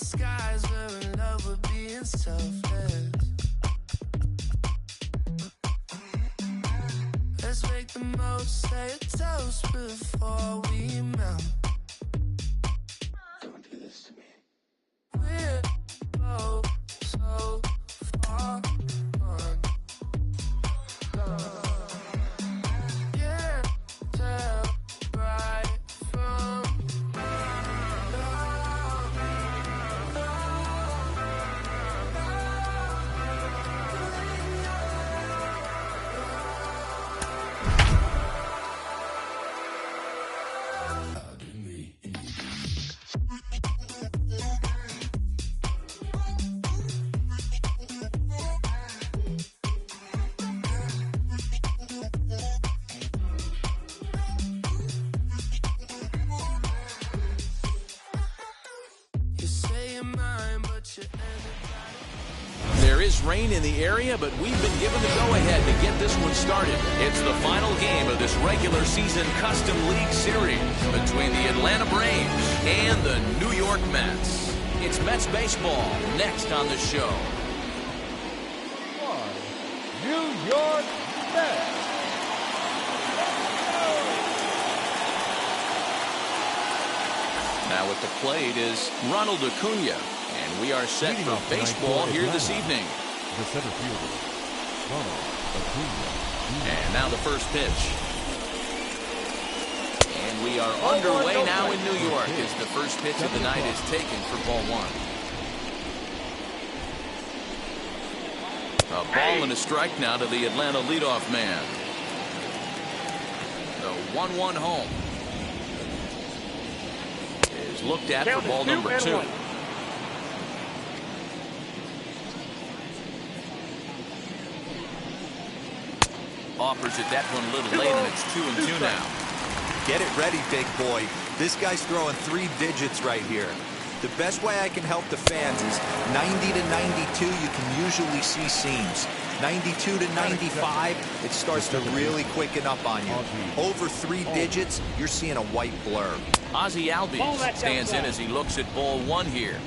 skies, we're in love with being selfless. Let's make the most, say a toast before we melt. Don't do this to me. We're both so far gone. Yeah, tell right from you say you're mine, but you're There is rain in the area, but we've been given the go-ahead to get this one started. It's the final game of this regular season Custom League Series between the Atlanta Braves and the New York Mets. It's Mets baseball next on the show. New York Mets. Now at the plate is Ronald Acuna, and we are set Leading for off tonight baseball for here this Atlanta, evening. The center fielder, Ronald Acuna. And now the first pitch. And we are underway now in New York as the first pitch of the night is taken for ball one. A ball and a strike now to the Atlanta leadoff man. The 1-1 home is looked at for ball number 2. Offers it that one a little late, and it's 2-2 now. Get it ready, big boy. This guy's throwing 3 digits right here. The best way I can help the fans is 90 to 92, you can usually see seams. 92 to 95, it starts to really quicken up on you. Over 3 digits, you're seeing a white blur. Ozzie Albies stands in as he looks at ball 1 here.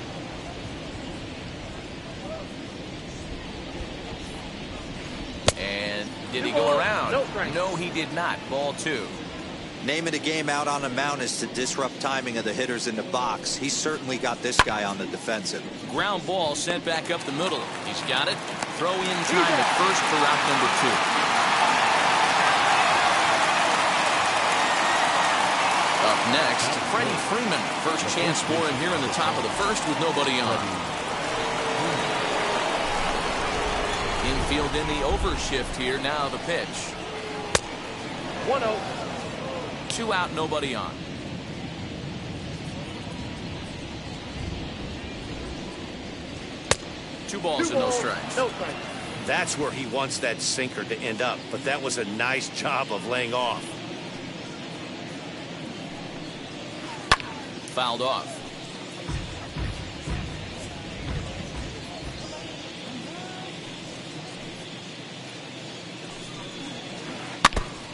And did he go around? No, he did not. Ball 2. Name of the game out on the mound is to disrupt timing of the hitters in the box. He's certainly got this guy on the defensive. Ground ball sent back up the middle. He's got it. Throw in time at first for out number 2. Up next, Freddie Freeman. First chance for him here in the top of the first with nobody on. Infield in the overshift here. Now the pitch. 1-0. 2 out, nobody on. Two balls and no strikes. That's where he wants that sinker to end up, but that was a nice job of laying off. Fouled off.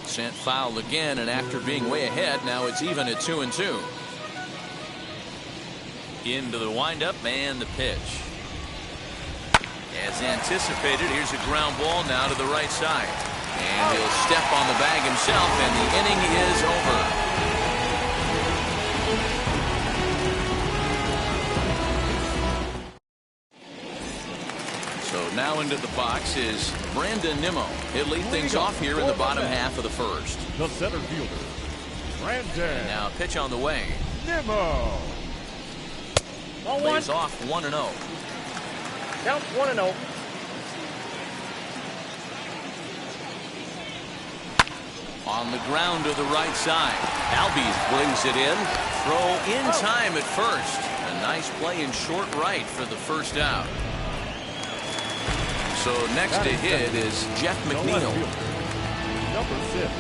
Sent foul again, and after being way ahead, now it's even at 2-2. Into the windup and the pitch. As anticipated, here's a ground ball now to the right side. And he'll step on the bag himself, and the inning is over. So now into the box is Brandon Nimmo. He'll lead things off here in the bottom half of the first. The center fielder, Brandon. And now pitch on the way. Nimmo. Lays off 1-0. Count 1-0. On the ground to the right side. Albies brings it in. Throw in time at first. A nice play in short right for the first out. So next to hit is Jeff McNeil. Number 6.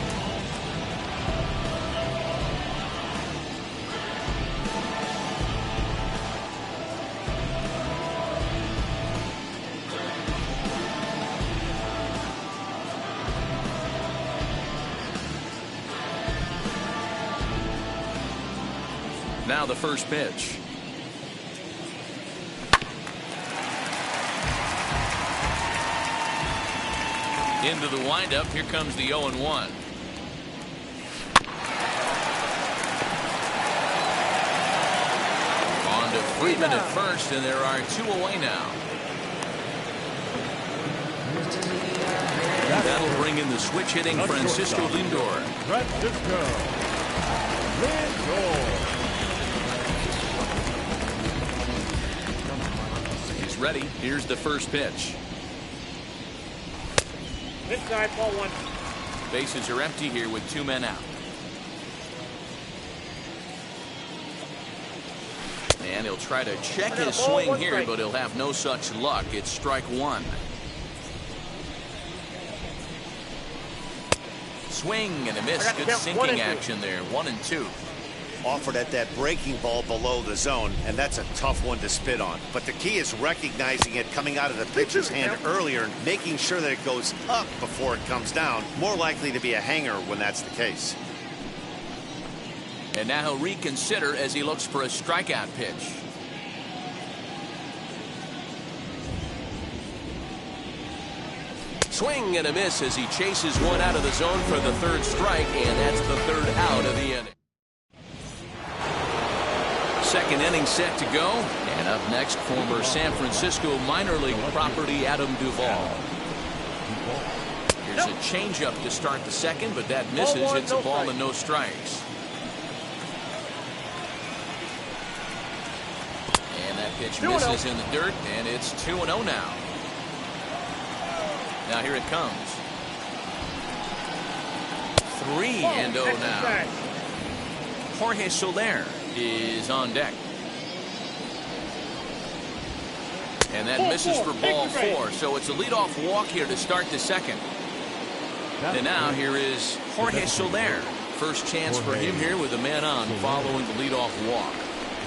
Now the first pitch. Into the windup. Here comes the 0-1. On to Freeman at first, and there are 2 away now. That'll bring in the switch-hitting Francisco Lindor. Francisco Lindor. He's ready. Here's the first pitch. Inside, ball 1. Bases are empty here with 2 men out. And he'll try to check his swing here, but he'll have no such luck. It's strike 1. Swing and a miss. Good sinking action there. 1-2. Offered at that breaking ball below the zone, and that's a tough one to spit on. But the key is recognizing it coming out of the pitcher's hand earlier and making sure that it goes up before it comes down. More likely to be a hanger when that's the case. And now he'll reconsider as he looks for a strikeout pitch. Swing and a miss as he chases one out of the zone for the 3rd strike, and that's the 3rd out of the inning. 2nd inning set to go, and up next, former San Francisco minor league property Adam Duvall. Here's a changeup to start the 2nd, but that misses. It's a ball and no strikes. And that pitch misses in the dirt, and it's 2-0 now. Now here it comes. 3-0 now. Jorge Soler is on deck. And that misses for ball 4. So it's a leadoff walk here to start the 2nd. And now here is Jorge Soler. First chance for him here with a man on following the leadoff walk.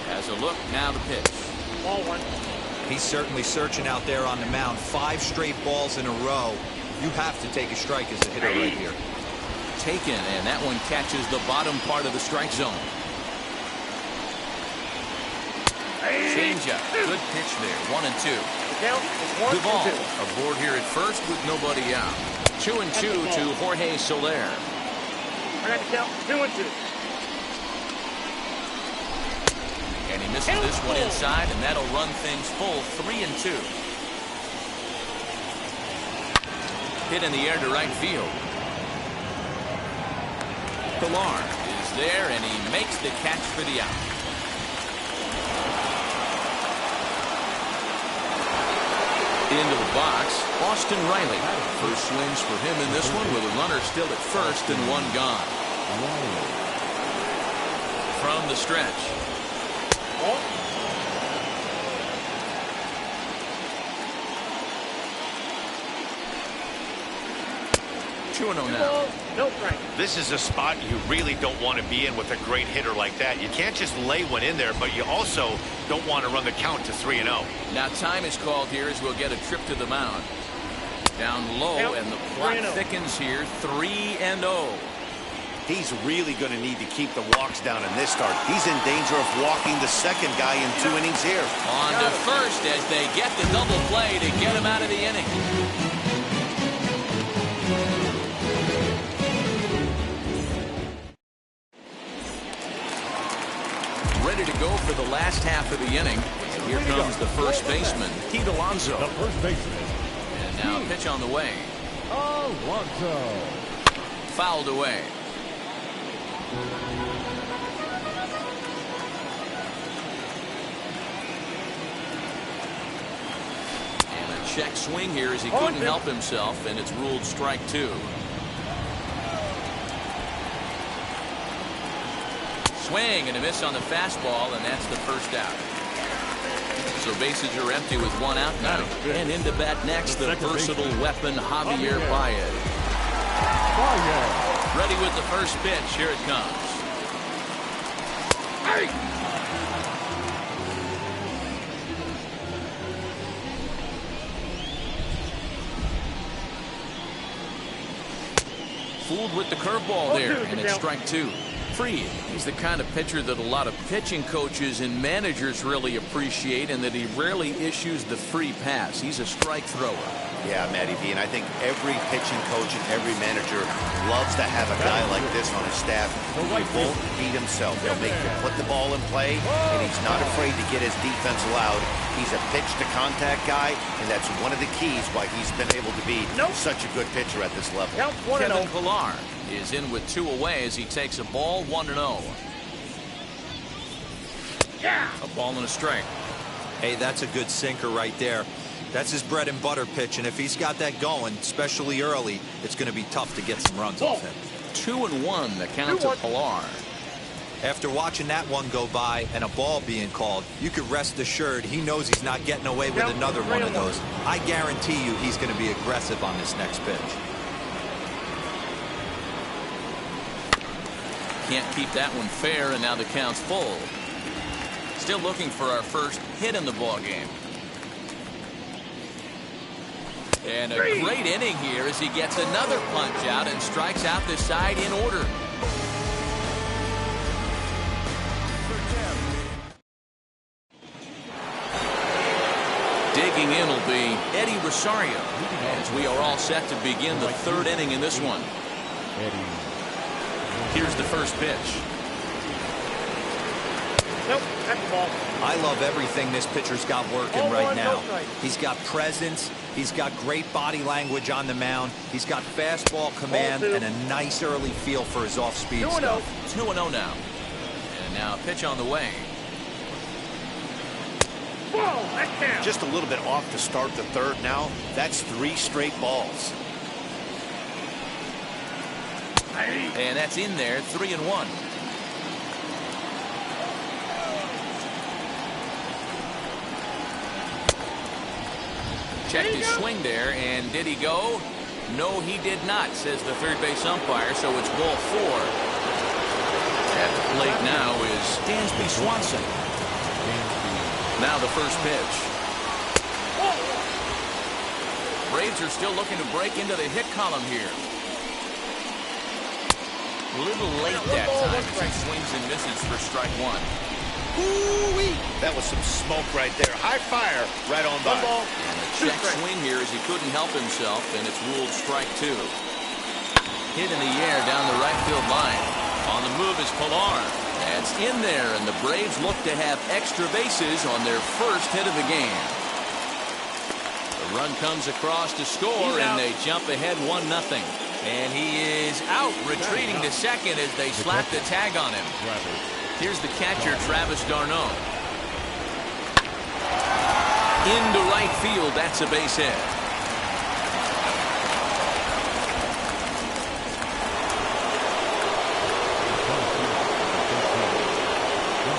Has a look, now the pitch. Ball 1. He's certainly searching out there on the mound. 5 straight balls in a row. You have to take a strike as a hitter right here. Taken, and that one catches the bottom part of the strike zone. Changeup. Good pitch there. 1-2. Duvall aboard here at first with nobody out. 2-2 to Jorge Soler. I got the count. 2-2. And he misses this one inside, and that'll run things full. 3-2. Hit in the air to right field. Pilar is there, and he makes the catch for the out. Into the box, Austin Riley. First swings for him in this one with a runner still at first and 1 gone. From the stretch. 2-0 now. No strike. This is a spot you really don't want to be in with a great hitter like that. You can't just lay one in there, but you also don't want to run the count to 3-0. Now time is called here as we'll get a trip to the mound. Down low, and the plot thickens here. 3-0. He's really going to need to keep the walks down in this start. He's in danger of walking the 2nd guy in 2 innings here. On to first as they get the double play to get him out of the inning. Ready to go for the last half of the inning. Here comes the first baseman, Pete Alonso. The first baseman. And now a pitch on the way. Alonso. Fouled away. And a check swing here as he couldn't help himself, and it's ruled strike 2. Swing and a miss on the fastball, and that's the first out. So bases are empty with 1 out now. And into bat next, the versatile weapon, Javier Baez. Ready with the first pitch. Here it comes. Fooled with the curveball there, and it's strike 2. Free. He's the kind of pitcher that a lot of pitching coaches and managers really appreciate, and that he rarely issues the free pass. He's a strike thrower. Yeah, Matty V, and I think every pitching coach and every manager loves to have a guy like this on his staff who won't beat himself. He'll make you put the ball in play, and he's not afraid to get his defense loud. He's a pitch-to-contact guy, and that's one of the keys why he's been able to be such a good pitcher at this level. Kevin Pillar is in with 2 away as he takes a ball, 1-0. Yeah. A ball and a strike. Hey, that's a good sinker right there. That's his bread and butter pitch, and if he's got that going, especially early, it's going to be tough to get some runs off him. 2-1, the count to Pillar. After watching that one go by and a ball being called, you could rest assured he knows he's not getting away with another one of those. I guarantee you he's going to be aggressive on this next pitch. Can't keep that one fair, and now the count's full. Still looking for our first hit in the ball game. And a great inning here as he gets another punch out and strikes out the side in order. Digging in will be Eddie Rosario as we are all set to begin the 3rd inning in this one. Here's the first pitch. Nope, that's the ball. I love everything this pitcher's got working right now. He's got presence. He's got great body language on the mound. He's got fastball command and a nice early feel for his off-speed stuff. 2-0 now. And now a pitch on the way. Whoa, that's down. Just a little bit off to start the 3rd now. That's 3 straight balls. And that's in there, 3-1. Checked his swing there, and did he go? No, he did not, says the 3rd base umpire, so it's ball 4. At the plate now is Dansby Swanson. Now the first pitch. Braves are still looking to break into the hit column here. A little late that time as he swings and misses for strike 1. Ooh-wee. That was some smoke right there. High fire right on by. And a check swing here as he couldn't help himself, and it's ruled strike 2. Hit in the air down the right field line. On the move is Pillar. That's in there, and the Braves look to have extra bases on their first hit of the game. The run comes across to score, and they jump ahead 1-0. And he is out, retreating to second as they slap the tag on him. Here's the catcher, Travis d'Arnaud. Into right field, that's a base hit.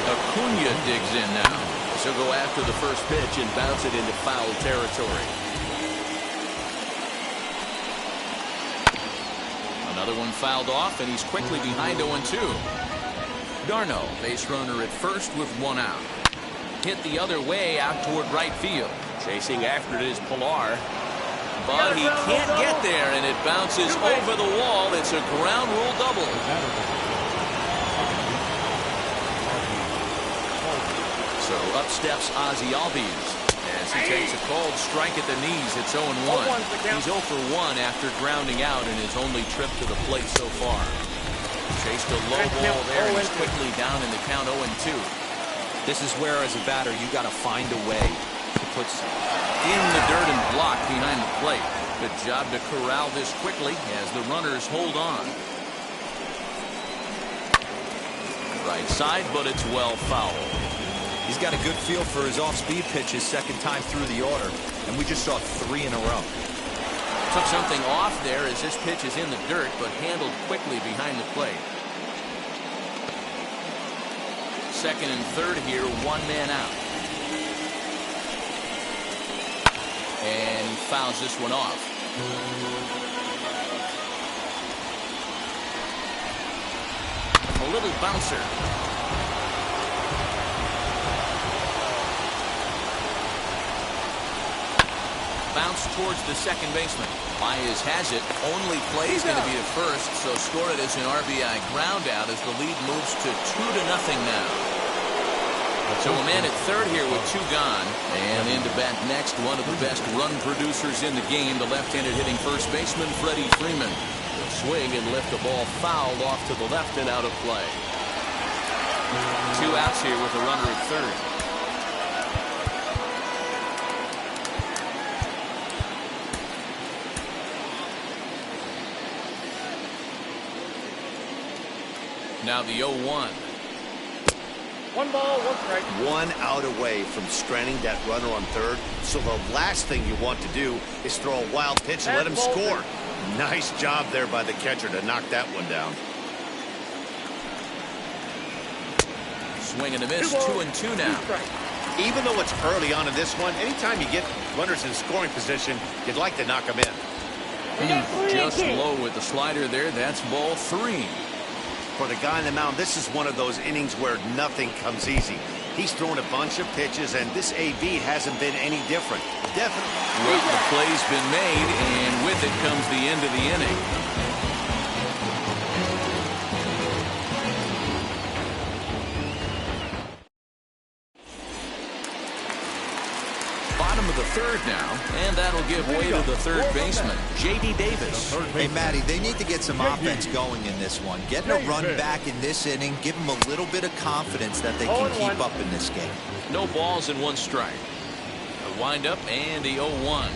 Acuna digs in now. So go after the first pitch and bounce it into foul territory. Another one fouled off, and he's quickly behind 0-2. d'Arnaud, base runner at first with 1 out. Hit the other way out toward right field. Chasing after it is Pillar. But he can't get there, and it bounces over the wall. It's a ground rule double. So up steps Ozzie Albies as he takes a cold strike at the knees. It's 0-1. He's 0 for 1 after grounding out in his only trip to the plate so far. Chased a low ball there, and he's quickly down in the count 0-2. This is where, as a batter, you got to find a way to put in the dirt and block behind the plate. Good job to corral this quickly as the runners hold on. Right side, but it's well fouled. He's got a good feel for his off-speed pitches second time through the order, and we just saw 3 in a row. Took something off there as this pitch is in the dirt, but handled quickly behind the plate. Second and third here, 1 man out. And he fouls this one off. A little bouncer. Bounce towards the second baseman. Baez has it. Only play is going to be at first, so score it as an RBI ground out as the lead moves to 2-0 now. So a man at third here with 2 gone. And in to bat next, one of the best run producers in the game, the left-handed hitting first baseman, Freddie Freeman. He'll swing and lift the ball fouled off to the left and out of play. 2 outs here with a runner at third. Now the 0-1. 1 ball, 1 strike. 1 out away from stranding that runner on third. So the last thing you want to do is throw a wild pitch and let him score. Nice job there by the catcher to knock that one down. Swing and a miss. 2-2 now. Even though it's early on in this one, anytime you get runners in scoring position, you'd like to knock them in. Just low with the slider there. That's ball 3. For the guy on the mound, this is one of those innings where nothing comes easy. He's thrown a bunch of pitches, and this AB hasn't been any different. Definitely. Well, the play's been made, and with it comes the end of the inning. Bottom of the third now, and that'll give way to the third baseman, J.D. Davis. Hey, Matty, they need to get some offense going in this one. Getting a run back in this inning, give them a little bit of confidence that they can keep up in this game. No balls and 1 strike. A windup and the 0-1.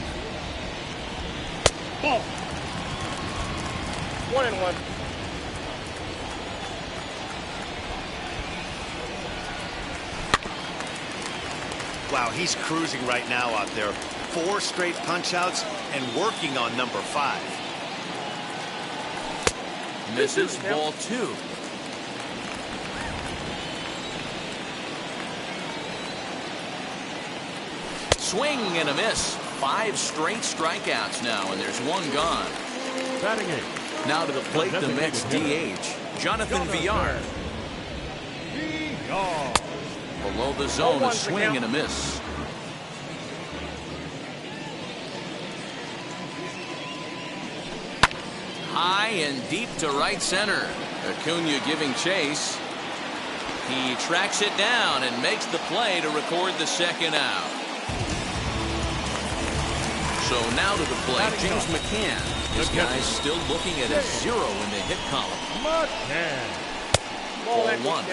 Ball. 1-1. Wow, he's cruising right now out there. 4 straight punch-outs and working on number 5. Misses ball 2. Swing and a miss. 5 straight strikeouts now, and there's 1 gone. Batting 8. Now to the plate, the Mets DH, Jonathan Villar. Below the zone, a swing and a miss. High and deep to right center. Acuna giving chase. He tracks it down and makes the play to record the 2nd out. So now to the plate, James McCann. This guy's still looking at a 0 in the hit column. Ball 1.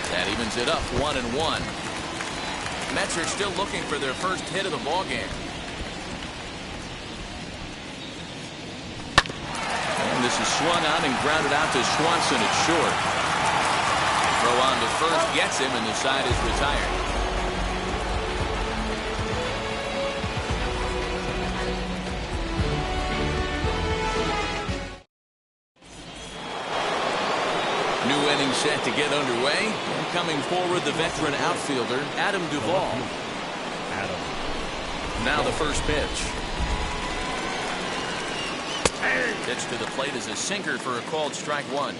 That evens it up 1-1. Mets are still looking for their first hit of the ball game. And this is swung on and grounded out to Swanson at short. Throw on to first gets him, and the side is retired. New inning set to get underway. And coming forward, the veteran outfielder, Adam Duvall. Now the first pitch. Pitch to the plate is a sinker for a called strike 1.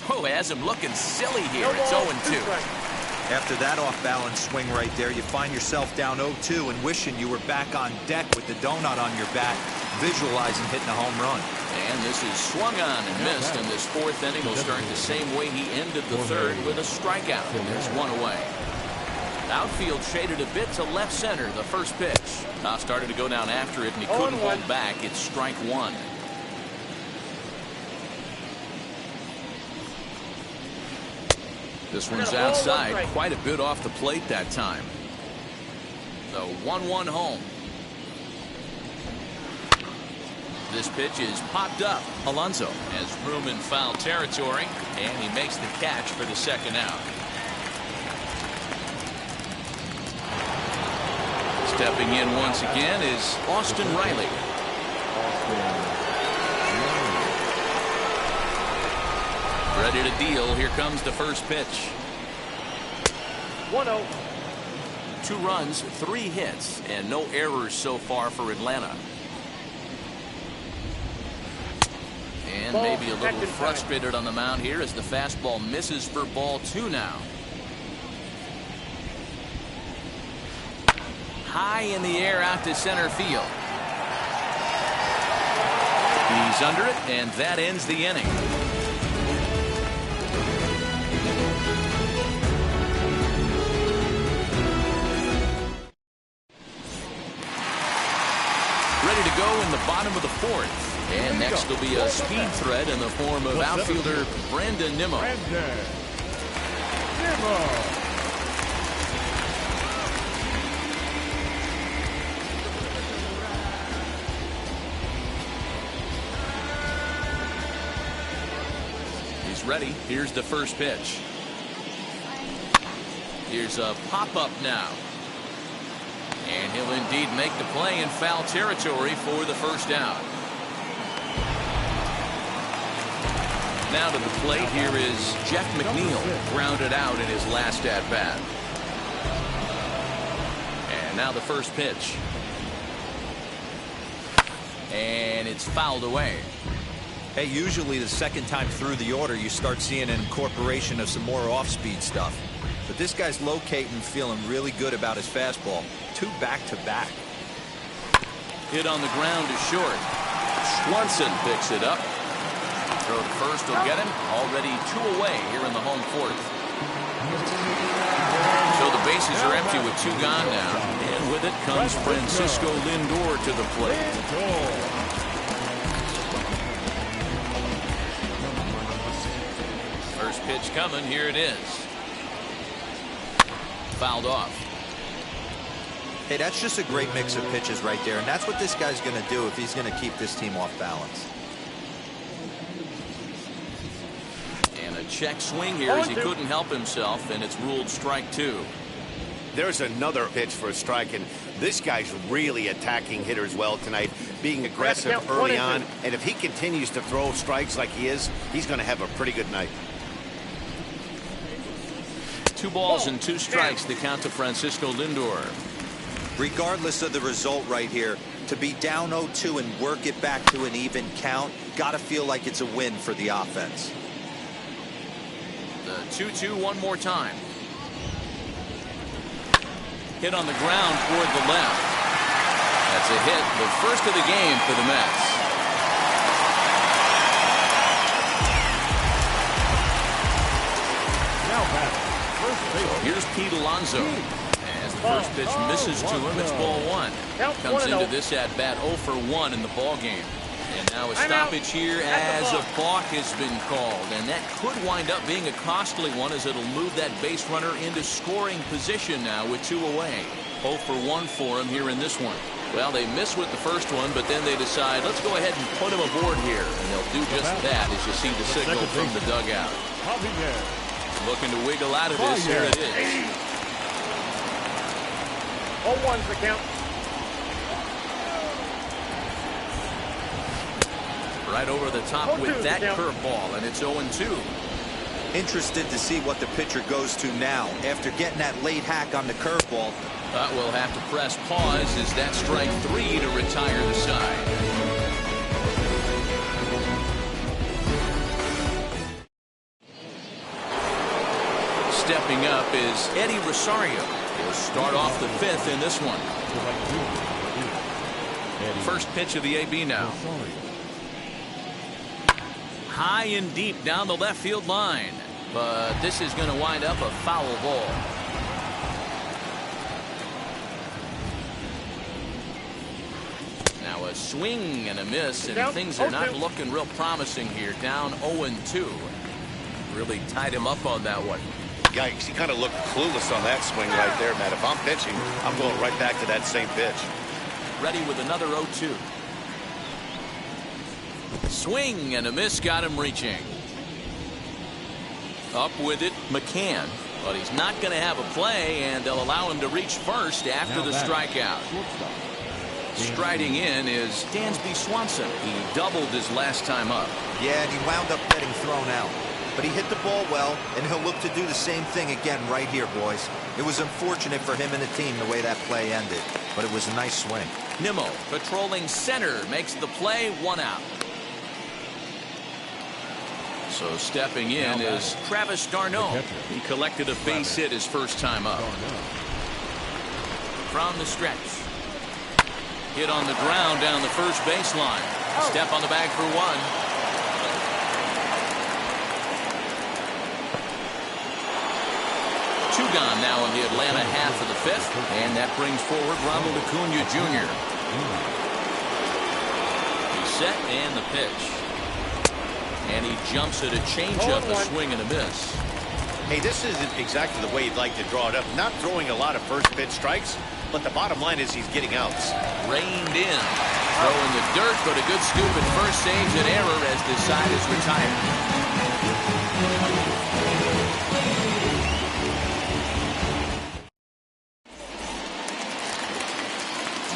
Oh, has him looking silly here. It's 0-2. After that off-balance swing right there, you find yourself down 0-2 and wishing you were back on deck with the donut on your bat, visualizing hitting a home run. And this is swung on and missed, and this 4th inning will start the same way he ended the 3rd with a strikeout. And there's 1 away. Outfield shaded a bit to left center, the first pitch. Now started to go down after it, and he couldn't hold back. It's strike 1. This one's outside, quite a bit off the plate that time. The 1-1 home. This pitch is popped up. Alonso has room in foul territory, and he makes the catch for the 2nd out. Stepping in once again is Austin Riley. Ready to deal. Here comes the first pitch. 1-0. 2 runs, 3 hits, and no errors so far for Atlanta. And maybe a little frustrated on the mound here as the fastball misses for ball 2 now. high in the air out to center field. He's under it, and that ends the inning. Ready to go in the bottom of the fourth. And next will be a speed threat in the form of outfielder Brandon Nimmo. He's ready. Here's the first pitch. Here's a pop-up now. And he'll indeed make the play in foul territory for the first out. Now to the plate, here is Jeff McNeil, grounded out in his last at-bat. And now the first pitch. And it's fouled away. Hey, usually the second time through the order, you start seeing an incorporation of some more off-speed stuff. But this guy's locating, feeling really good about his fastball. 2 back-to-back. Hit on the ground is short. Swanson picks it up. Throw to first will get him. Already 2 away here in the home fourth. So the bases are empty with 2 gone now. And with it comes Francisco Lindor to the plate. First pitch coming. Here it is. Fouled off. Hey, that's just a great mix of pitches right there. And that's what this guy's going to do if he's going to keep this team off balance. Check swing here as he couldn't help himself, and it's ruled strike 2. There's another pitch for a strike, and this guy's really attacking hitters well tonight, being aggressive early on. And if he continues to throw strikes like he is, he's going to have a pretty good night. 2 balls and 2 strikes the count to Francisco Lindor. Regardless of the result right here, to be down 0-2 and work it back to an even count, got to feel like it's a win for the offense. The 2-2 one more time. Hit on the ground toward the left. That's a hit, the first of the game for the Mets. Here's Pete Alonso. As the first pitch misses to him, it's ball 1. Comes into this at-bat 0 for 1 in the ball game. And now a stoppage here as a balk has been called. And that could wind up being a costly one, as it'll move that base runner into scoring position now with 2 away. 0 for 1 for him here in this one. Well, they miss with the first one, but then they decide, let's go ahead and put him aboard here. And they'll do just that as you see the signal from the dugout. Looking to wiggle out of this. Here it is. 0-1's the count. Right over the top with that curveball, and it's 0-2. Interested to see what the pitcher goes to now after getting that late hack on the curveball. But we'll have to press pause as that strike 3 to retire the side. Stepping up is Eddie Rosario. He'll start off the 5th in this one. First pitch of the AB now. High and deep down the left field line. But this is going to wind up a foul ball. Now a swing and a miss, and things are not looking real promising here. Down 0-2. Really tied him up on that one. Yikes, he kind of looked clueless on that swing right there, Matt. If I'm pitching, I'm going right back to that same pitch. Ready with another 0-2. Swing and a miss, got him reaching. Up with it, McCann. But he's not going to have a play, and they'll allow him to reach first after the strikeout. Striding in is Dansby Swanson. He doubled his last time up. Yeah, and he wound up getting thrown out. But he hit the ball well, and he'll look to do the same thing again right here, boys. It was unfortunate for him and the team the way that play ended, but it was a nice swing. Nimmo patrolling center makes the play, 1 out. So stepping in is Travis d'Arnaud. He collected a base hit his first time up. from the stretch. Hit on the ground down the first baseline. Step on the bag for one. Two gone now in the Atlanta half of the fifth, and that brings forward Ronald Acuna Jr. He's set and the pitch. And he jumps at a changeup, a swing and a miss. Hey, this isn't exactly the way you'd like to draw it up. Not throwing a lot of first pitch strikes, but the bottom line is he's getting outs. Reined in. Throwing the dirt, but a good scoop at first, saves an error as this side is retired.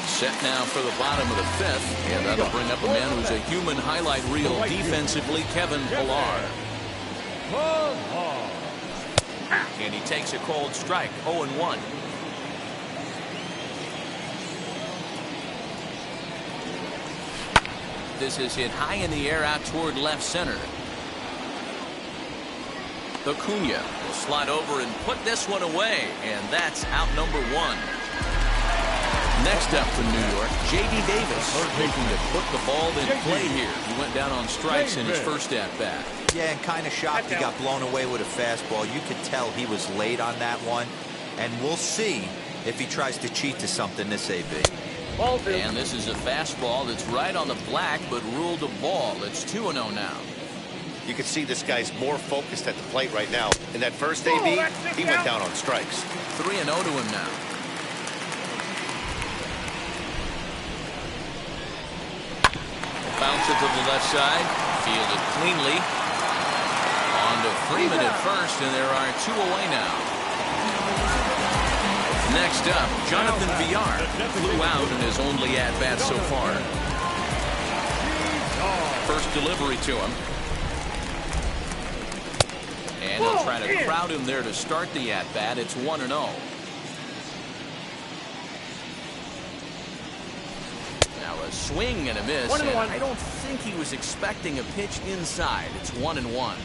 Set now for the bottom of the fifth, and that'll bring up a man who's a human highlight reel defensively, Kevin Pillar. And he takes a cold strike, 0-1. This is hit high in the air out toward left center. Acuna will slide over and put this one away, and that's out number one. Next up for New York, J.D. Davis looking to put the ball in play here. He went down on strikes in his first at-bat. Yeah, and kind of shocked he got blown away with a fastball. You could tell he was late on that one. And we'll see if he tries to cheat to something this AB. And this is a fastball that's right on the black, but ruled a ball. It's 2-0 now. You can see this guy's more focused at the plate right now. In that first AB, he went down on strikes. 3-0 to him now. Bounce it to the left side. Fielded cleanly. On to Freeman at first, and there are two away now. Next up, Jonathan Villar flew out in his only at-bat so far. First delivery to him. And he'll try to crowd him there to start the at-bat. It's 1-0. Now a swing and a miss. And I don't think he was expecting a pitch inside. It's 1-1.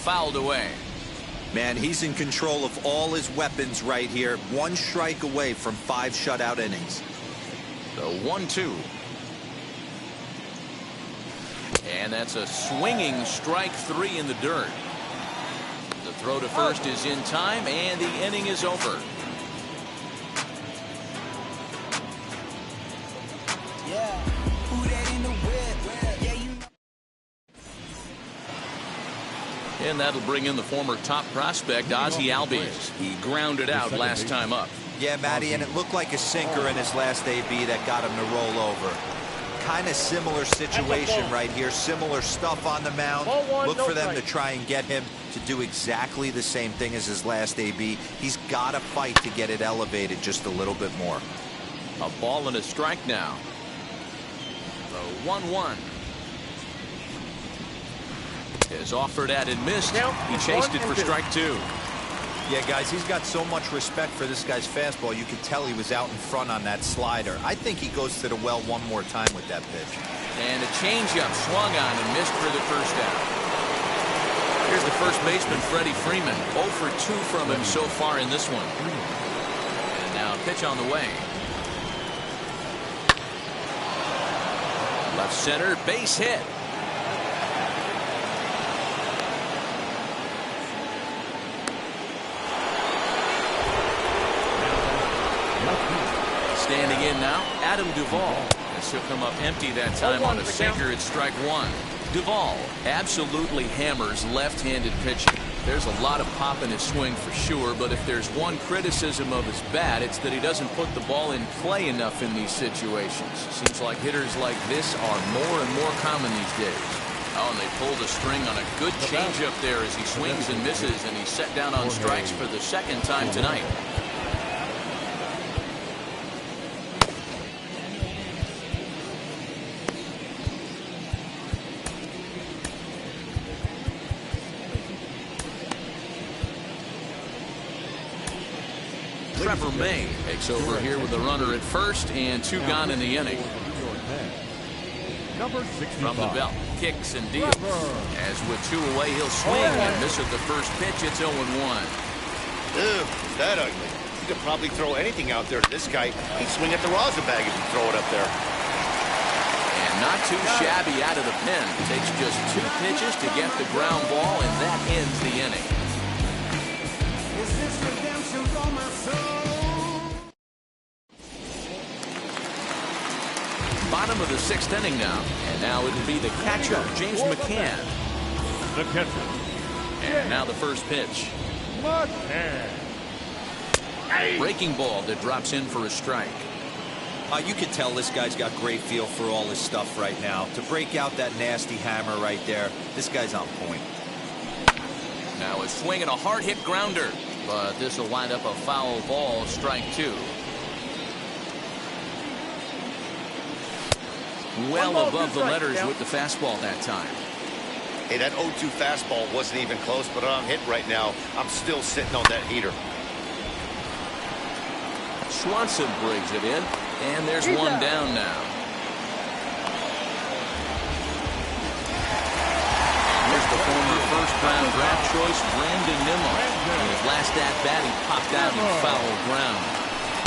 Fouled away. Man, he's in control of all his weapons right here. One strike away from 5 shutout innings. The 1-2. And that's a swinging strike 3 in the dirt. The throw to first is in time, and the inning is over. And that'll bring in the former top prospect, Ozzie Albies. He grounded out last time up. Yeah, Matty, and it looked like a sinker in his last AB that got him to roll over. Kind of similar situation right here. Similar stuff on the mound. Look for them to try and get him to do exactly the same thing as his last AB. He's got to fight to get it elevated just a little bit more. A ball and a strike now. The 1-1. Is offered at and missed. He chased it for strike 2. Yeah, guys, he's got so much respect for this guy's fastball. You could tell he was out in front on that slider. I think he goes to the well one more time with that pitch. And a changeup swung on and missed for the first out. Here's the first baseman, Freddie Freeman. 0 for 2 from him so far in this one. And now a pitch on the way. Left center, base hit. Standing in now, Adam Duvall. As he'll come up empty that time on a sinker at strike 1. Duvall absolutely hammers left-handed pitching. There's a lot of pop in his swing for sure, but if there's one criticism of his bat, it's that he doesn't put the ball in play enough in these situations. Seems like hitters like this are more and more common these days. Oh, and they pull the string on a good changeup there as he swings and misses, and he's set down on strikes for the second time tonight. Trevor May takes over here with a runner at first and 2 gone in the inning. From the belt, kicks and deals. As with 2 away, he'll swing and miss at the first pitch. It's 0-1. Ew, is that ugly? You could probably throw anything out there to this guy. He'd swing at the rosin bag if you throw it up there. And not too shabby out of the pen. Takes just 2 pitches to get the ground ball, and that ends the inning. Bottom of the 6th inning now. And now it'll be the catcher, James McCann. The catcher. And now the first pitch. Breaking ball that drops in for a strike. You can tell this guy's got great feel for all his stuff right now. To break out that nasty hammer right there, this guy's on point. Now a swing and a hard hit grounder. But this will wind up a foul ball, strike 2. Well above the letters with the fastball that time. Hey, that 0-2 fastball wasn't even close, but I'm hit right now. I'm still sitting on that heater. Swanson brings it in, and there's one down now. Here's the former first-round draft choice, Brandon Nimmo. In his last at-bat, he popped out in foul ground.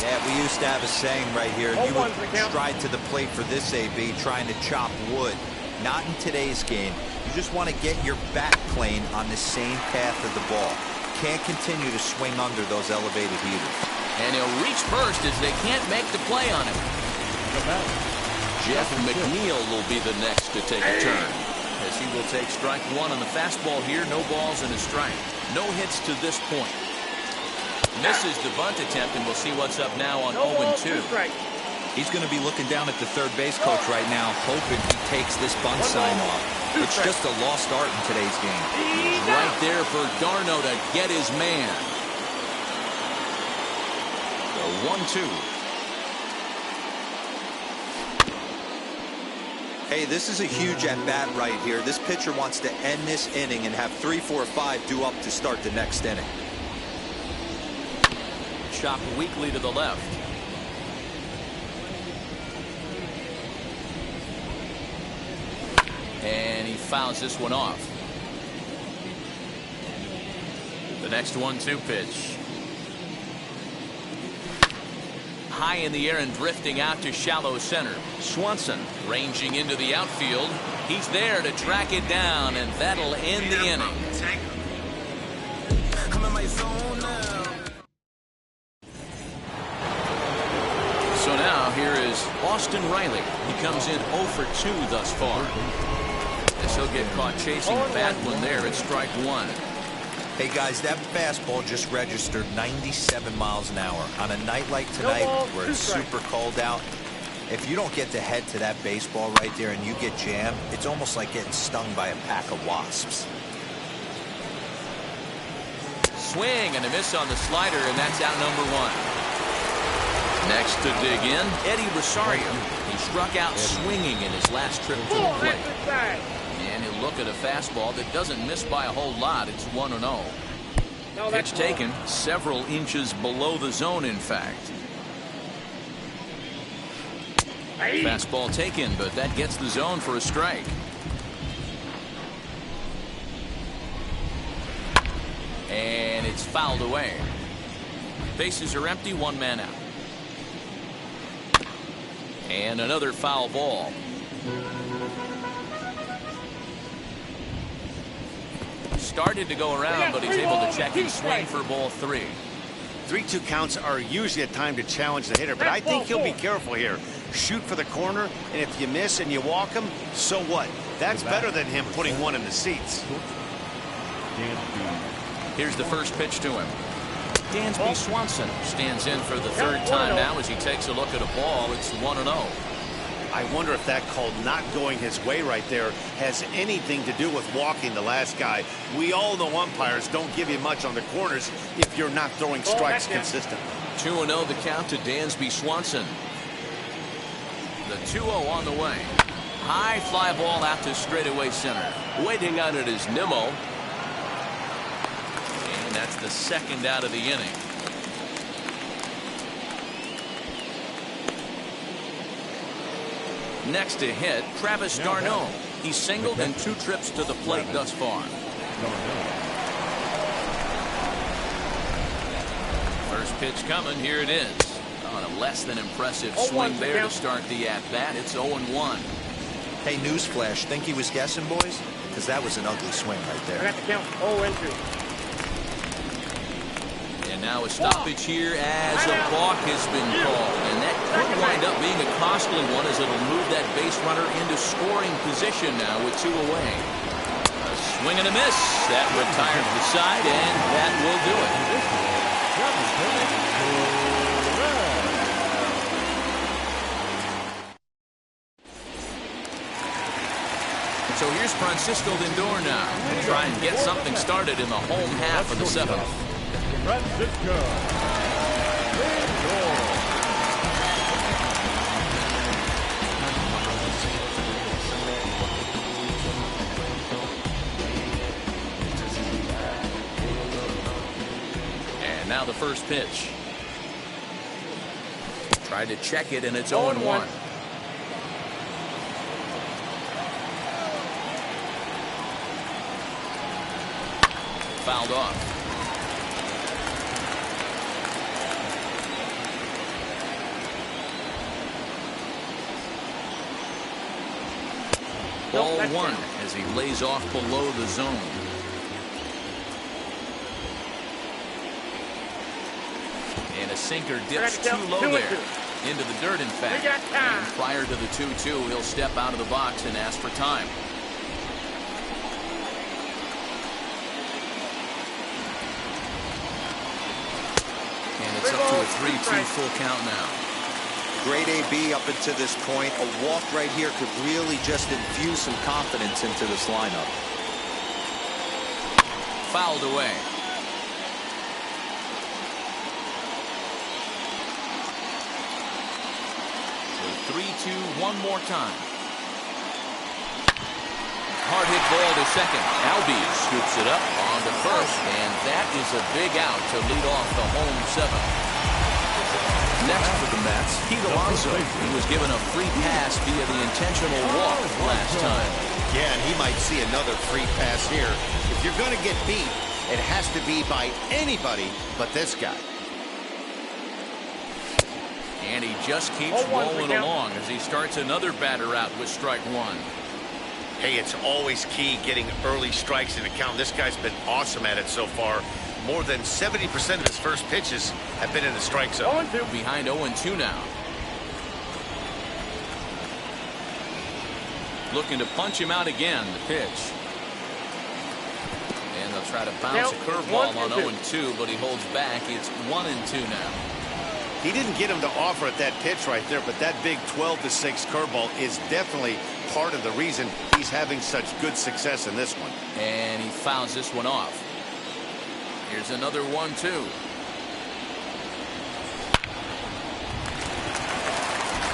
Yeah, we used to have a saying right here. You would stride to the plate for this AB, trying to chop wood. Not in today's game. You just want to get your bat plane on the same path of the ball. Can't continue to swing under those elevated heaters. And he'll reach first as they can't make the play on him. Jeff McNeil will be the next to take a turn, as he will take strike 1 on the fastball here. No balls and a strike. No hits to this point. Misses the bunt attempt, and we'll see what's up now on 0-2. He's going to be looking down at the third base coach right now, hoping he takes this bunt sign off. It's just a lost art in today's game. Right there for Darno to get his man. The 1-2. Hey, this is a huge at-bat right here. This pitcher wants to end this inning and have 3, 4, 5 due up to start the next inning. Chopped weakly to the left. And he fouls this one off. The next 1-2 pitch. High in the air and drifting out to shallow center. Swanson ranging into the outfield. He's there to track it down, and that'll end the inning. So now here is Austin Riley. He comes in 0 for 2 thus far. As he'll get caught chasing a bad one there at strike 1. Hey guys, that fastball just registered 97 miles an hour. On a night like tonight where it's super cold out, if you don't get the head to that baseball right there and you get jammed, it's almost like getting stung by a pack of wasps. Swing and a miss on the slider, and that's out number 1. Next to dig in, Eddie Rosario. He struck out swinging in his last trip to the plate. And he'll look at a fastball that doesn't miss by a whole lot. It's 1-0. Pitch taken several inches below the zone, in fact. Fastball taken, but that gets the zone for a strike. And it's fouled away. Bases are empty, 1 man out. And another foul ball. Started to go around, but he's able to check his swing for ball 3. 3-2 counts are usually a time to challenge the hitter, but I think he'll be careful here. Shoot for the corner, and if you miss and you walk him, so what? That's better than him putting one in the seats. Here's the first pitch to him. Dansby Swanson stands in for the 3rd time now as he takes a look at a ball. It's 1-0. I wonder if that call not going his way right there has anything to do with walking the last guy. We all know umpires don't give you much on the corners if you're not throwing strikes consistently. 2-0 the count to Dansby Swanson. The 2-0 on the way. High fly ball out to straightaway center. Waiting on it is Nimmo. And that's the 2nd out of the inning. Next to hit, Travis d'Arnaud. He's singled in 2 trips to the plate thus far. pitch coming. Here it is. On a less than impressive swing there to start the at-bat. It's 0-1. Hey, newsflash, think he was guessing, boys? Because that was an ugly swing right there. I got to count 0-2. And now a stoppage here as a balk has been called. And that could wind up being a costly one as it'll move that base runner into scoring position now with 2 away. A swing and a miss. That retires the side, and that will do it. So here's Francisco Lindor now to try and get something started in the home half of the 7th. Francisco Lindor. And now the first pitch. Tried to check it, and it's 0-1. Fouled off. Ball 1 as he lays off below the zone. And a sinker dips too low there. Into the dirt, in fact. And prior to the 2-2, he'll step out of the box and ask for time. It's up to a 3-2 full count now. Great AB up until this point. A walk right here could really just infuse some confidence into this lineup. Fouled away. So 3-2 one more time. Hard hit ball to second. Albies scoops it up on to first, and that is a big out to lead off the home 7th. Next for the Mets, Pete Alonso. He was given a free pass via the intentional walk last time. Yeah, and he might see another free pass here. If you're going to get beat, it has to be by anybody but this guy. And he just keeps rolling along as he starts another batter out with strike 1. Hey, it's always key getting early strikes in the count. This guy's been awesome at it so far. More than 70% of his first pitches have been in the strike zone. Behind 0-2 now. Looking to punch him out again, the pitch. And they'll try to bounce a curveball on 0-2, but he holds back. It's 1-2 now. He didn't get him to offer at that pitch right there, but that big 12-6 curveball is definitely part of the reason he's having such good success in this one. And he fouls this one off. Here's another 1-2.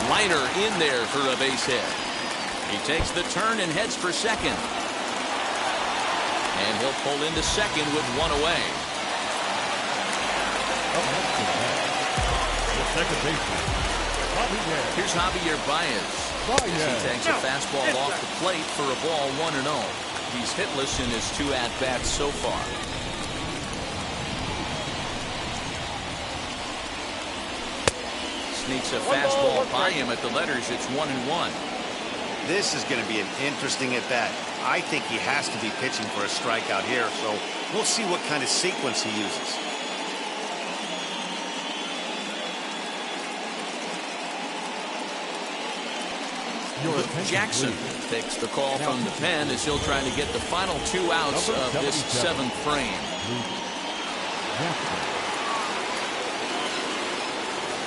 Liner in there for a base hit. He takes the turn and heads for second. And he'll pull into second with 1 away. Second baseman, Javier. Here's Javier Baez. He takes a fastball off the plate for a ball 1-0. He's hitless in his 2 at-bats so far. Sneaks a fastball by him at the letters. It's 1-1. This is going to be an interesting at-bat. I think he has to be pitching for a strikeout here, so we'll see what kind of sequence he uses. Jackson takes the call from the pen as he'll try to get the final 2 outs of this 7th frame.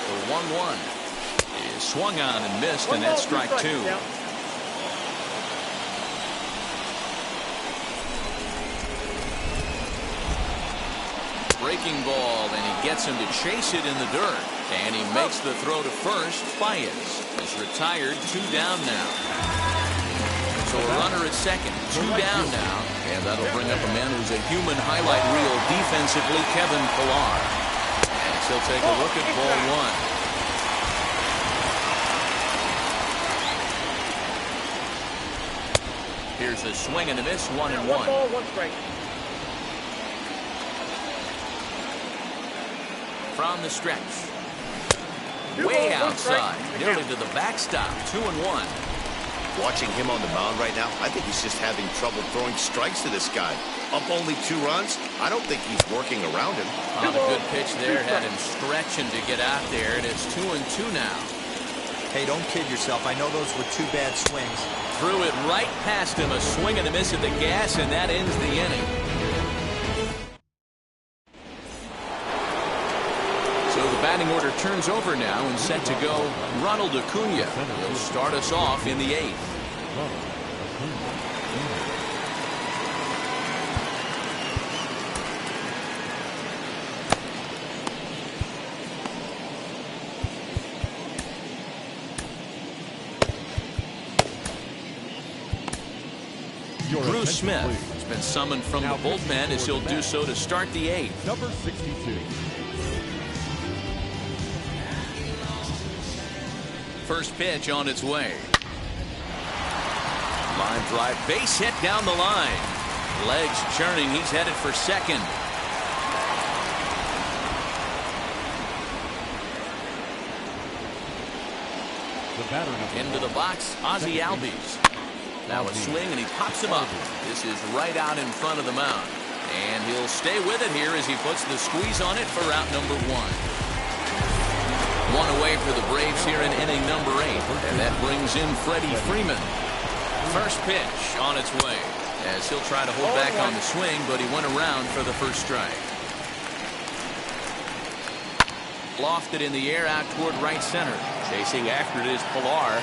The 1-1 is swung on and missed, and that's strike 2. Breaking ball, and he gets him to chase it in the dirt. And he makes the throw to first. Baez is retired. 2 down now. So a runner at second. 2 down now. And that'll bring up a man who's a human highlight reel defensively, Kevin Pillar. And he'll take a look at ball 1. Here's a swing and a miss. 1-1. 1 ball, 1 strike. from the stretch. Way outside, nearly to the backstop. 2-1. Watching him on the mound right now, I think he's just having trouble throwing strikes to this guy. Up only 2 runs, I don't think he's working around him. On a good pitch there, had him stretching to get out there, and it's 2-2 now. Hey, don't kid yourself. I know those were 2 bad swings. Threw it right past him, a swing and a miss at the gas, and that ends the inning. So the batting order turns over now and set to go Ronald Acuna. He'll start us off in the 8th. Bruce Smith has been summoned from the bullpen as he'll do so to start the 8th. Number 62. First pitch on its way. Line drive, base hit down the line. Legs churning, he's headed for second. The batter Into the box, Ozzie Albies. Now a swing and he pops him up. This is right out in front of the mound. And he'll stay with it here as he puts the squeeze on it for out number 1. 1 away for the Braves here in inning number 8. And that brings in Freddie Freeman. First pitch on its way. As he'll try to hold back on the swing, but he went around for the first strike. Lofted in the air out toward right center. Chasing after it is Pilar.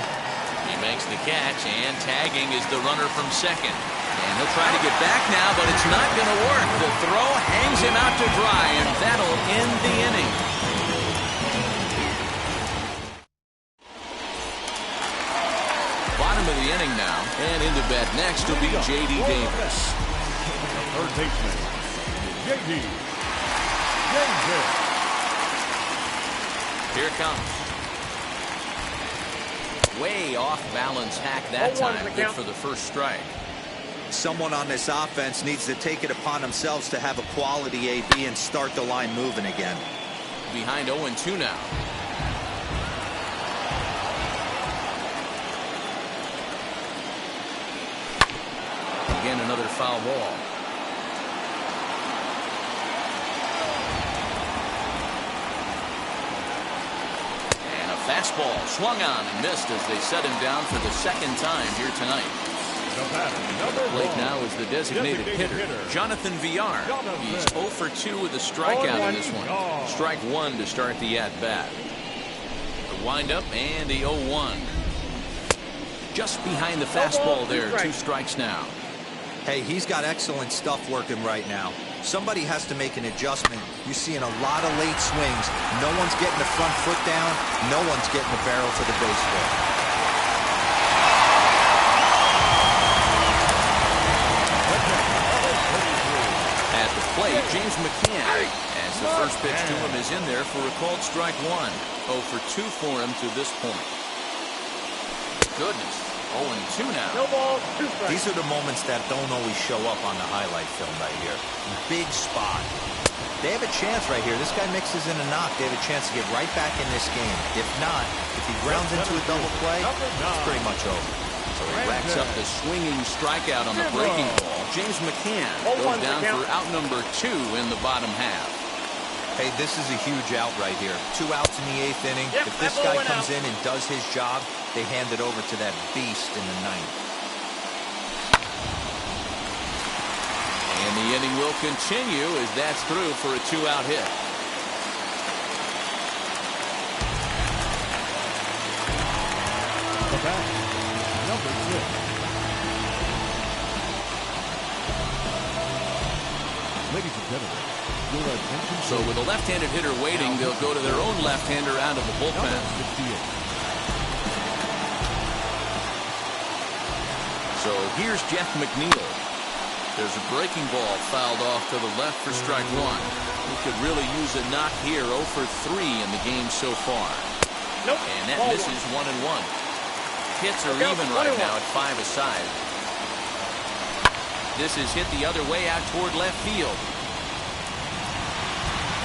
He makes the catch, and tagging is the runner from second. And he'll try to get back now, but it's not going to work. The throw hangs him out to dry, and that'll end the inning. Bottom of the inning now, and into bat next will be J.D. Davis. third baseman, J.D. Davis. Here it comes. Way off balance hack that time. Good for the first strike. Someone on this offense needs to take it upon themselves to have a quality AB and start the line moving again. Behind 0-2 now. Again, another foul ball. Fastball swung on and missed as they set him down for the second time here tonight. Plate now is the designated hitter, Jonathan Villar. He's 0 for 2 with a strikeout in this one. Strike 1 to start the at-bat. The windup and the 0-1. Just behind the fastball there, 2 strikes now. Hey, he's got excellent stuff working right now. Somebody has to make an adjustment. You're seeing a lot of late swings. No one's getting the front foot down. No one's getting the barrel to the baseball. At the plate, James McCann. As the first pitch to him is in there for a called strike 1. 0 for 2 for him to this point. Goodness. 0-2 now. No ball, 2 strikes. These are the moments that don't always show up on the highlight film right here. Big spot. They have a chance right here. This guy mixes in a knock. They have a chance to get right back in this game. If not, if he grounds into a double play, it's pretty much over. So he racks up the swinging strikeout on the breaking ball. James McCann goes down for out number 2 in the bottom half. Hey, this is a huge out right here. 2 outs in the 8th inning. If this guy comes in and does his job, they hand it over to that beast in the 9th. And the inning will continue as that's through for a 2-out hit. The bat, number 6. Ladies and gentlemen, your attention. So with a left-handed hitter waiting, they'll go to their own left-hander out of the bullpen. So here's Jeff McNeil. There's a breaking ball fouled off to the left for strike 1. He could really use a knock here. 0 for 3 in the game so far. Nope. And that misses 1-1. Hits are even right now at 5 aside. This is hit the other way out toward left field.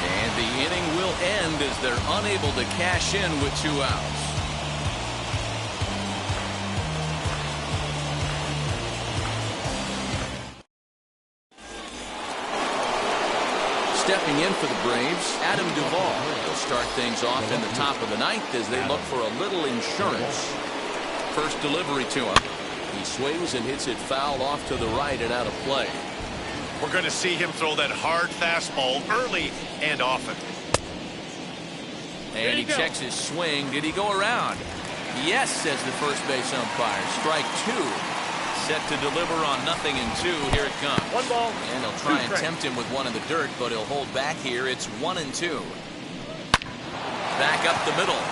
And The inning will end as they're unable to cash in with 2 outs. Stepping in for the Braves, Adam Duvall. He'll start things off in the top of the 9th as they look for a little insurance. First delivery to him. He swings and hits it foul off to the right and out of play. We're going to see him throw that hard fastball early and often. And he checks his swing. Did he go around? Yes, says the first base umpire. Strike 2. Set to deliver on 0-2. Here it comes. 1 ball. And he'll try and tempt him with one in the dirt, but he'll hold back here. It's 1-2. Back up the middle.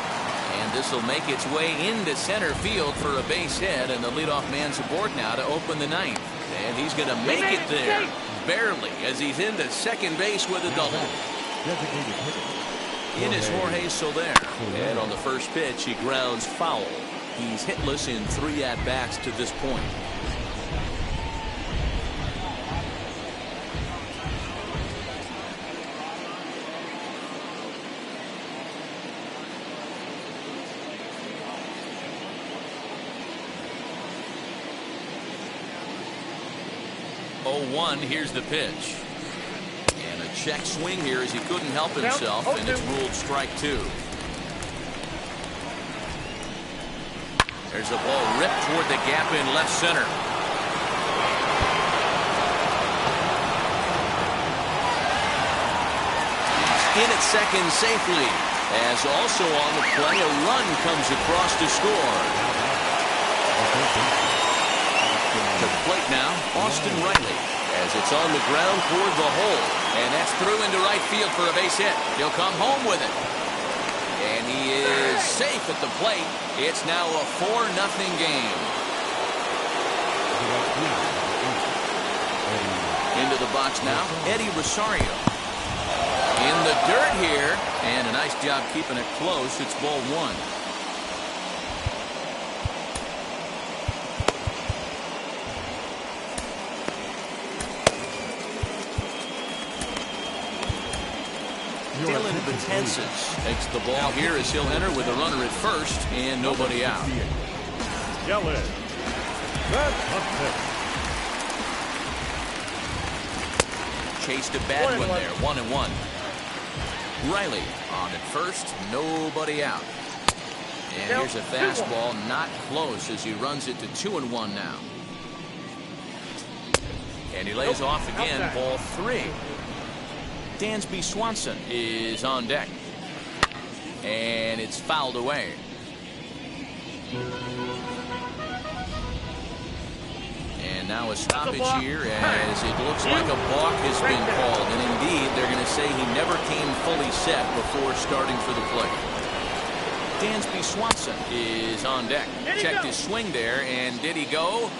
And this will make its way into center field for a base hit, and the leadoff man's aboard now to open the 9th. And he's going to make it there. Barely, as he's into second base with a double. In is Jorge Soler. And on the first pitch, he grounds foul. He's hitless in 3 at-bats to this point. Here's the pitch. And a check swing here as he couldn't help himself, and it's ruled strike 2. There's a ball ripped toward the gap in left center. He's in at second safely, as also on the play a run comes across to score. To the plate now, Austin Riley, as it's on the ground toward the hole, and that's through into right field for a base hit. He'll come home with it, and he is safe at the plate. It's now a 4-0 game. Into the box now, Eddie Rosario. In the dirt here, and a nice job keeping it close. It's ball 1. Dylan Betances takes the ball here as he'll enter with a runner at first and nobody out. Dylan. Chased a bad one there. 1-1. Riley on at first, nobody out. And here's a fastball not close as he runs it to 2-1 now. And he lays off again, ball 3. Dansby Swanson is on deck. And it's fouled away. And now a stoppage here as it looks like a balk has been called. And indeed, they're going to say he never came fully set before starting for the plate. Dansby Swanson is on deck. Checked his swing there, and did he go?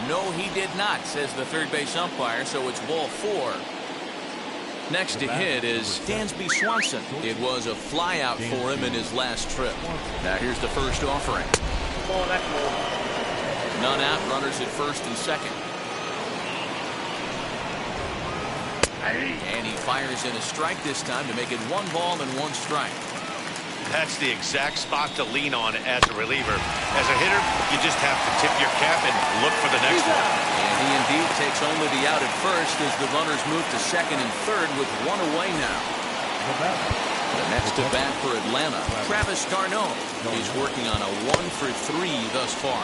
No, he did not, says the third base umpire, so it's ball 4. Next to hit is Dansby Swanson. It was a fly out for him in his last trip. Now here's the first offering. None out, runners at first and second. And he fires in a strike this time to make it 1 ball and 1 strike. That's the exact spot to lean on as a reliever. As a hitter, you just have to tip your cap and look for the next one. And he indeed takes only the out at first as the runners move to second and third with 1 away now. The next to bat for Atlanta, Travis d'Arnaud. He's working on a 1-for-3 thus far.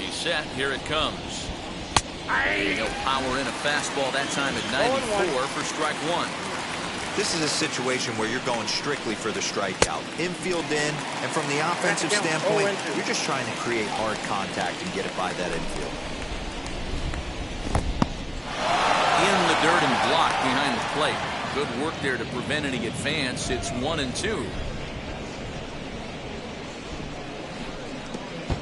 He's set. Here it comes. He'll power in a fastball that time at 94 for strike 1. This is a situation where you're going strictly for the strikeout. Infield in, and from the offensive standpoint, you're just trying to create hard contact and get it by that infield. In the dirt and blocked behind the plate. Good work there to prevent any advance. It's 1-2.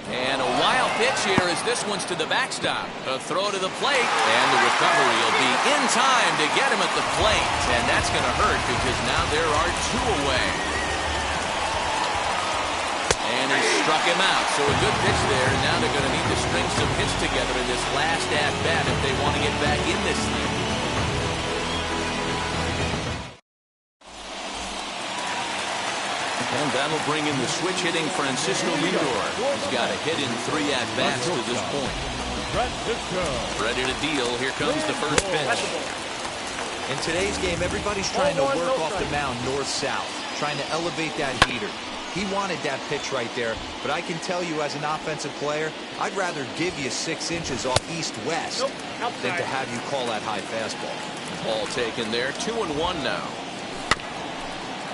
And a wild pitch here as this one's to the backstop. A throw to the plate, and the recovery will be in time to get him at the plate. And that's going to hurt because now there are 2 away. And And he struck him out. So a good pitch there. And now they're going to need to string some hits together in this last at-bat if they want to get back in this thing. And that'll bring in the switch-hitting Francisco Lindor. He's got a hit in 3 at-bats to this point. Ready to deal. Here comes the first pitch. In today's game, everybody's trying to work off the mound north-south, trying to elevate that heater. He wanted that pitch right there, but I can tell you as an offensive player, I'd rather give you 6 inches off east-west than to have you call that high fastball. Ball taken there. 2-1 now.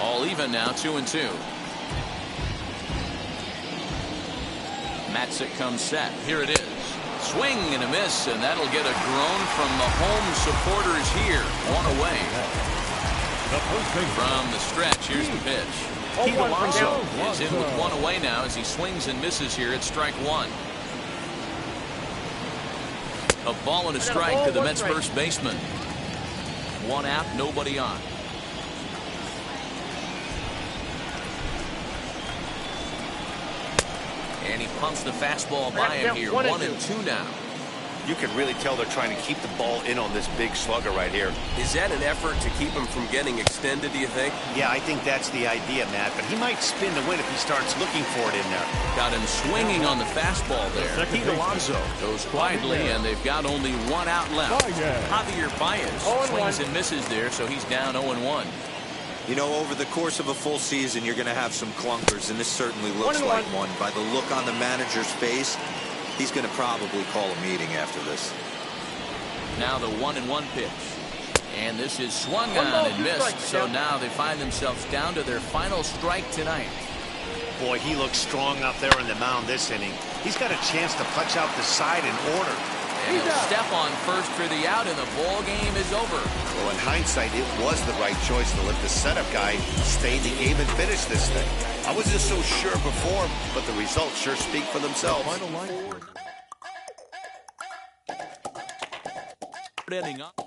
All even now, 2-2. Matzik comes set. Here it is. Swing and a miss, and that'll get a groan from the home supporters here. 1 away. From the stretch, here's the pitch. Pete Alonso is in with 1 away now as he swings and misses here at strike 1. A ball and a strike to the Mets first baseman. 1 out, nobody on. And he pumps the fastball by him here. 1-2 now. You can really tell they're trying to keep the ball in on this big slugger right here. Is that an effort to keep him from getting extended, do you think? Yeah, I think that's the idea, Matt. But he might spin the win if he starts looking for it in there. Got him swinging on the fastball there. Pete Alonso goes quietly, and they've got only 1 out left. Javier Baez swings and misses there, so he's down 0-1. You know, over the course of a full season, you're going to have some clunkers, and this certainly looks like one. By the look on the manager's face, he's going to probably call a meeting after this. Now the 1-1 pitch. And this is swung on and missed, so now they find themselves down to their final strike tonight. Boy, he looks strong out there on the mound this inning. He's got a chance to punch out the side in order. And he'll step on first for the out, and the ball game is over. Well, in hindsight, it was the right choice to let the setup guy stay in the game and finish this thing. I wasn't so sure before, but the results sure speak for themselves. Ending up.